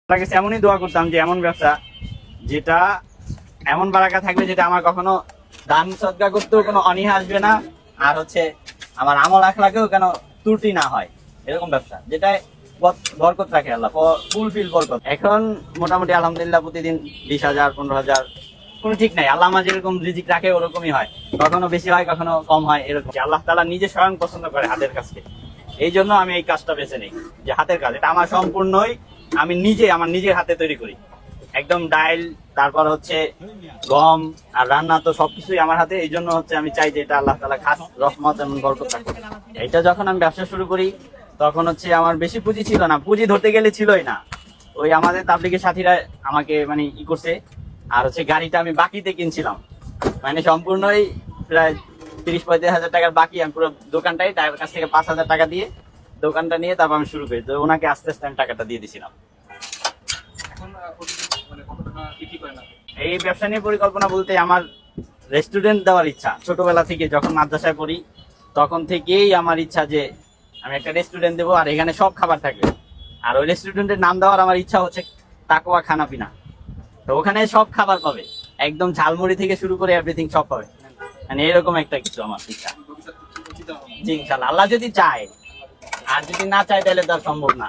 তাকে এমনই দোয়া করতাম যে এমন ব্যবসা যেটা এমন বারাকা থাকবে যেটা আমার কখনো দান সদকা করতেও কোনো অনীহা আসবে না, আর হচ্ছে আমার আমল আখলাকেও কেন ত্রুটি না হয়, এরকম ব্যবসা যেটা বরকত রাখে আল্লাহ, ফুলফিল বরকত। এখন মোটামুটি আলহামদুলিল্লাহ প্রতিদিন 20,000 15,000 কোনো ঠিক নাই। আল্লাহ আমার যেরকম রিজিক রাখে ওরকমই হয়, কখনো বেশি হয় কখনো কম হয়, এরকম। আল্লাহ তাআলা নিজে স্বয়ং পছন্দ করে হাতের কাজকে, এই জন্য আমি এই কাজটা বেছে নিই যে হাতের কাজ এটা আমার সম্পূর্ণই আমি নিজে আমার নিজের হাতে তৈরি করি, একদম ডাইল, তারপর হচ্ছে গম আর রান্না তো সবকিছুই আমার হাতে। এই জন্য হচ্ছে আমি চাই যে এটা আল্লাহ তাআলা খাস রহমত এবং বরকত রাখুক। এটা যখন আমি ব্যবসা শুরু করি তখন হচ্ছে আমার বেশি পুঁজি ছিল না, পুঁজি ধরতে গেলে ছিলই না। ওই আমাদের তাবলিগের সাথীরা আমাকে মানে ই করছে, আর হচ্ছে গাড়িটা আমি বাকিতে কিনছিলাম, মানে সম্পূর্ণই প্রায় 30-35 হাজার টাকার বাকি। আমি পুরো দোকানটাই তার কাছ থেকে 5,000 টাকা দিয়ে দোকানটা নিয়ে তারপর আমি শুরু করি, তো ওনাকে আস্তে আস্তে আমি টাকাটা দিয়ে দিছিলাম। এই ব্যবসা নিয়ে পরিকল্পনা বলতে আমার রেস্টুরেন্ট দেওয়ার ইচ্ছা ছোটবেলা থেকে, যখন মাদ্রাসায় পড়ি তখন থেকেই আমার ইচ্ছা যে আমি একটা রেস্টুরেন্ট দেবো আর এখানে সব খাবার থাকবে। আর ওই রেস্টুরেন্টের নাম দেওয়ার আমার ইচ্ছা হচ্ছে তাকওয়া খানা পিনা। তো ওখানে সব খাবার পাবে, একদম ঝালমুড়ি থেকে শুরু করে এভরিথিং সব পাবে, মানে এরকম একটা কিছু আমার ইচ্ছা। জি ইনশাআল্লাহ, আল্লাহ যদি চায়, আর যদি না চায় তাহলে তার সম্ভব না।